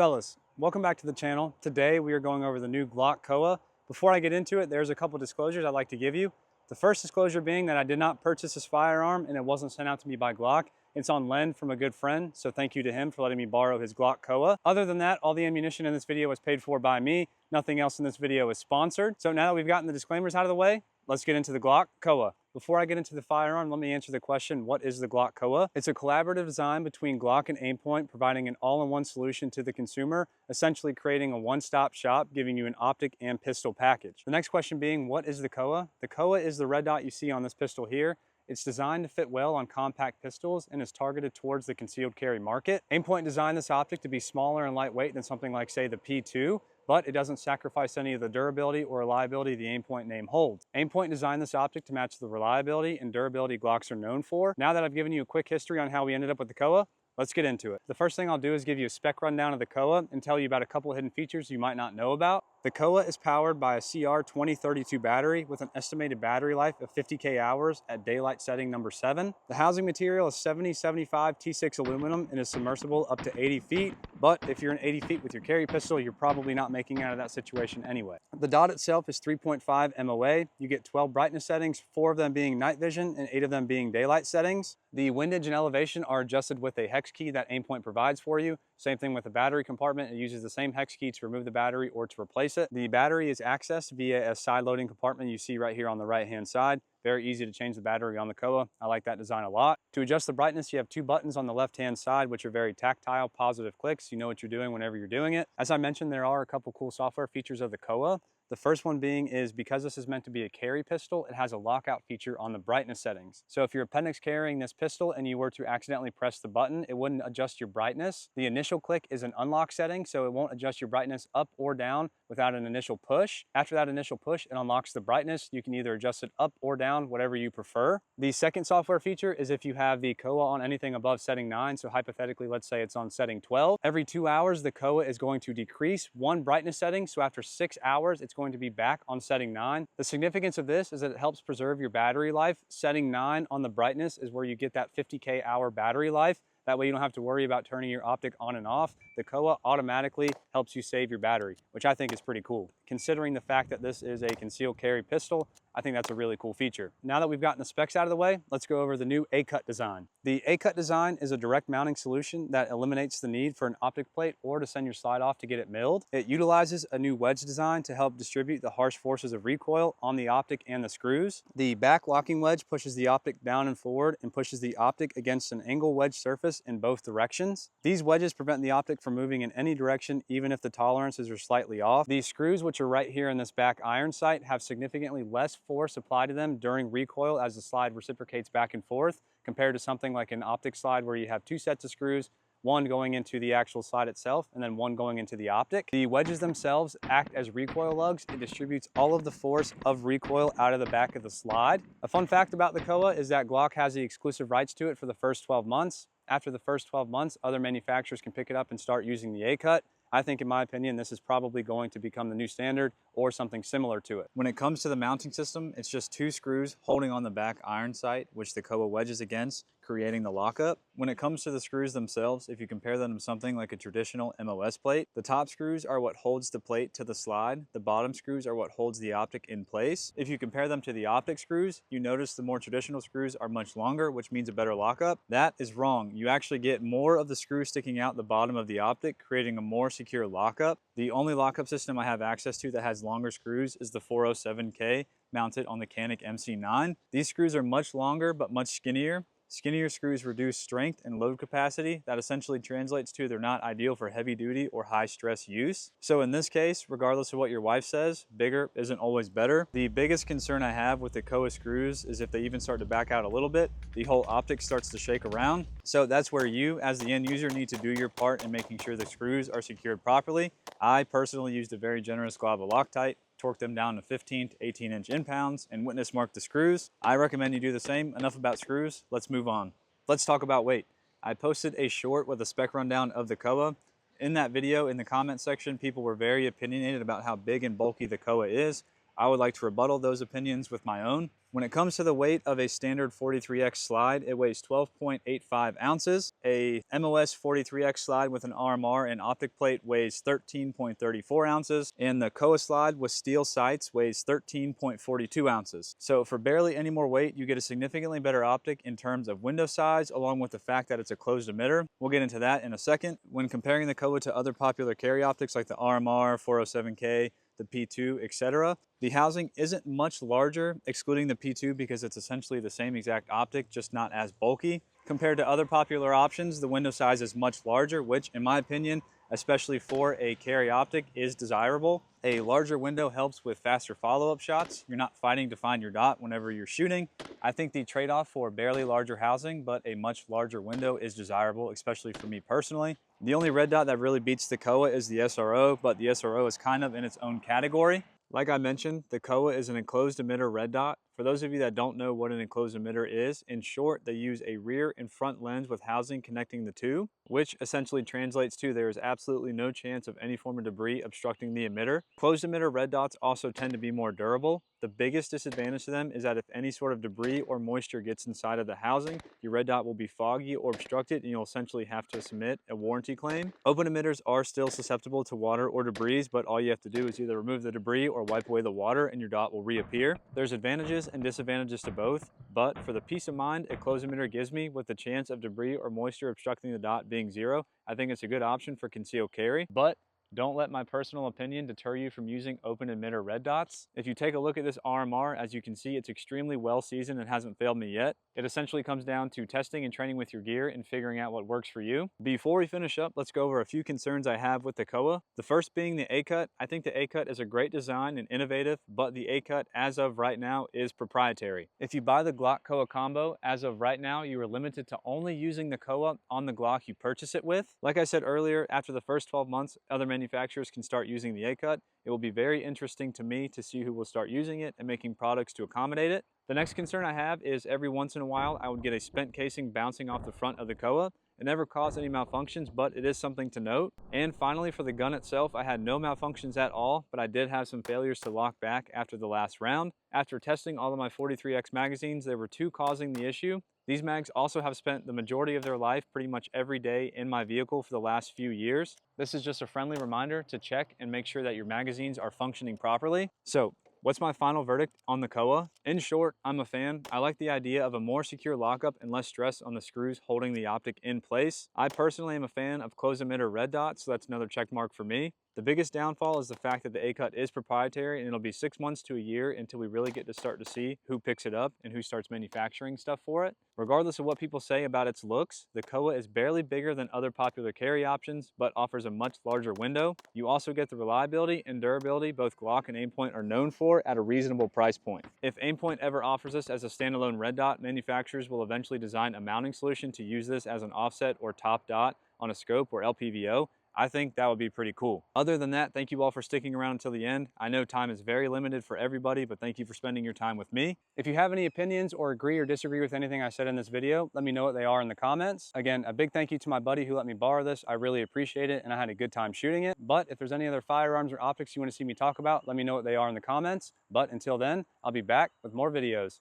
Fellas, welcome back to the channel. Today we are going over the new Glock COA. Before I get into it, there's a couple disclosures I'd like to give you. The first disclosure being that I did not purchase this firearm and it wasn't sent out to me by Glock. It's on lend from a good friend, so thank you to him for letting me borrow his Glock COA. Other than that, all the ammunition in this video was paid for by me. Nothing else in this video is sponsored. So now that we've gotten the disclaimers out of the way, let's get into the Glock COA. Before I get into the firearm, let me answer the question, what is the Glock COA? It's a collaborative design between Glock and Aimpoint, providing an all-in-one solution to the consumer, essentially creating a one-stop shop, giving you an optic and pistol package. The next question being, what is the COA? The COA is the red dot you see on this pistol here. It's designed to fit well on compact pistols and is targeted towards the concealed carry market. Aimpoint designed this optic to be smaller and lightweight than something like, say, the P2, but it doesn't sacrifice any of the durability or reliability the Aimpoint name holds. Aimpoint designed this optic to match the reliability and durability Glocks are known for. Now that I've given you a quick history on how we ended up with the COA, let's get into it. The first thing I'll do is give you a spec rundown of the COA and tell you about a couple of hidden features you might not know about. The COA is powered by a CR2032 battery with an estimated battery life of 50K hours at daylight setting number 7. The housing material is 7075 T6 aluminum and is submersible up to 80 feet, but if you're in 80 feet with your carry pistol, you're probably not making it out of that situation anyway. The dot itself is 3.5 MOA. You get 12 brightness settings, 4 of them being night vision and 8 of them being daylight settings. The windage and elevation are adjusted with a hex key that Aimpoint provides for you. Same thing with the battery compartment. It uses the same hex key to remove the battery or to replace it. The battery is accessed via a side loading compartment you see right here on the right hand side. Very easy to change the battery on the COA. I like that design a lot. To adjust the brightness, you have 2 buttons on the left hand side, which are very tactile, positive clicks. You know what you're doing whenever you're doing it. As I mentioned, there are a couple cool software features of the COA. The first one being is because this is meant to be a carry pistol, it has a lockout feature on the brightness settings. So if you're appendix carrying this pistol and you were to accidentally press the button, it wouldn't adjust your brightness. The initial click is an unlock setting, so it won't adjust your brightness up or down without an initial push. After that initial push, it unlocks the brightness. You can either adjust it up or down, whatever you prefer. The second software feature is if you have the COA on anything above setting 9, so hypothetically, let's say it's on setting 12. Every 2 hours, the COA is going to decrease 1 brightness setting, so after 6 hours, it's going to be back on setting 9. The significance of this is that it helps preserve your battery life. Setting 9 on the brightness is where you get that 50K hour battery life. That way you don't have to worry about turning your optic on and off. The COA automatically helps you save your battery, which I think is pretty cool. Considering the fact that this is a concealed carry pistol, I think that's a really cool feature. Now that we've gotten the specs out of the way, let's go over the new A-cut design. The A-cut design is a direct mounting solution that eliminates the need for an optic plate or to send your slide off to get it milled. It utilizes a new wedge design to help distribute the harsh forces of recoil on the optic and the screws. The back locking wedge pushes the optic down and forward and pushes the optic against an angle wedge surface in both directions. These wedges prevent the optic from moving in any direction, even if the tolerances are slightly off. These screws, which are right here in this back iron sight, have significantly less force applied to them during recoil as the slide reciprocates back and forth, compared to something like an optic slide where you have 2 sets of screws, one going into the actual slide itself and then one going into the optic. The wedges themselves act as recoil lugs. It distributes all of the force of recoil out of the back of the slide. A fun fact about the COA is that Glock has the exclusive rights to it for the first 12 months. After the first 12 months, other manufacturers can pick it up and start using the A-cut. I think, in my opinion, this is probably going to become the new standard or something similar to it. When it comes to the mounting system, it's just 2 screws holding on the back iron sight, which the COA wedges against, creating the lockup. When it comes to the screws themselves, if you compare them to something like a traditional MOS plate, the top screws are what holds the plate to the slide. The bottom screws are what holds the optic in place. If you compare them to the optic screws, you notice the more traditional screws are much longer, which means a better lockup. That is wrong. You actually get more of the screws sticking out the bottom of the optic, creating a more secure lockup. The only lockup system I have access to that has longer screws is the 407K mounted on the Canik MC9. These screws are much longer but much skinnier. Skinnier screws reduce strength and load capacity. That essentially translates to they're not ideal for heavy duty or high stress use. So in this case, regardless of what your wife says, bigger isn't always better. The biggest concern I have with the COA screws is if they even start to back out a little bit, the whole optic starts to shake around. So that's where you, as the end user, need to do your part in making sure the screws are secured properly. I personally used a very generous glob of Loctite, torque them down to 15 to 18 inch impounds, and witness mark the screws. I recommend you do the same. Enough about screws, let's move on. Let's talk about weight. I posted a short with a spec rundown of the COA. In that video, in the comment section, people were very opinionated about how big and bulky the COA is. I would like to rebuttal those opinions with my own. When it comes to the weight of a standard 43X slide, it weighs 12.85 ounces. A MOS 43X slide with an RMR and optic plate weighs 13.34 ounces. And the COA slide with steel sights weighs 13.42 ounces. So for barely any more weight, you get a significantly better optic in terms of window size, along with the fact that it's a closed emitter. We'll get into that in a second. When comparing the COA to other popular carry optics like the RMR, 407K, the P2, etc., the housing isn't much larger, excluding the P2 because it's essentially the same exact optic, just not as bulky. Compared to other popular options, the window size is much larger, which in my opinion, especially for a carry optic, is desirable. A larger window helps with faster follow-up shots. You're not fighting to find your dot whenever you're shooting. I think the trade-off for barely larger housing, but a much larger window is desirable, especially for me personally. The only red dot that really beats the COA is the SRO, but the SRO is kind of in its own category. Like I mentioned, the COA is an enclosed emitter red dot. For those of you that don't know what an enclosed emitter is, in short, they use a rear and front lens with housing connecting the two, which essentially translates to there is absolutely no chance of any form of debris obstructing the emitter. Closed emitter red dots also tend to be more durable. The biggest disadvantage to them is that if any sort of debris or moisture gets inside of the housing, your red dot will be foggy or obstructed and you'll essentially have to submit a warranty claim. Open emitters are still susceptible to water or debris, but all you have to do is either remove the debris or wipe away the water and your dot will reappear. There's advantages and disadvantages to both, but for the peace of mind a closed emitter gives me with the chance of debris or moisture obstructing the dot being zero, I think it's a good option for concealed carry. But don't let my personal opinion deter you from using open emitter red dots. If you take a look at this RMR, as you can see, it's extremely well seasoned and hasn't failed me yet. It essentially comes down to testing and training with your gear and figuring out what works for you. Before we finish up, let's go over a few concerns I have with the COA. The first being the A-cut. I think the A-cut is a great design and innovative, but the A-cut as of right now is proprietary. If you buy the Glock COA combo, as of right now, you are limited to only using the COA on the Glock you purchase it with. Like I said earlier, after the first 12 months, other manufacturers can start using the A-cut. It will be very interesting to me to see who will start using it and making products to accommodate it. The next concern I have is every once in a while I would get a spent casing bouncing off the front of the COA. It never caused any malfunctions, but it is something to note. And finally, for the gun itself, I had no malfunctions at all, but I did have some failures to lock back after the last round. After testing all of my 43X magazines, there were two causing the issue. These mags also have spent the majority of their life pretty much every day in my vehicle for the last few years. This is just a friendly reminder to check and make sure that your magazines are functioning properly. So, what's my final verdict on the COA? In short, I'm a fan. I like the idea of a more secure lockup and less stress on the screws holding the optic in place. I personally am a fan of closed emitter red dots, so that's another check mark for me. The biggest downfall is the fact that the A-cut is proprietary and it'll be 6 months to a year until we really get to start to see who picks it up and who starts manufacturing stuff for it. Regardless of what people say about its looks, the COA is barely bigger than other popular carry options, but offers a much larger window. You also get the reliability and durability both Glock and Aimpoint are known for at a reasonable price point. If Aimpoint ever offers us as a standalone red dot, manufacturers will eventually design a mounting solution to use this as an offset or top dot on a scope or LPVO. I think that would be pretty cool. Other than that, thank you all for sticking around until the end. I know time is very limited for everybody, but thank you for spending your time with me. If you have any opinions or agree or disagree with anything I said in this video, let me know what they are in the comments. Again, a big thank you to my buddy who let me borrow this. I really appreciate it and I had a good time shooting it. But if there's any other firearms or optics you want to see me talk about, let me know what they are in the comments. But until then, I'll be back with more videos.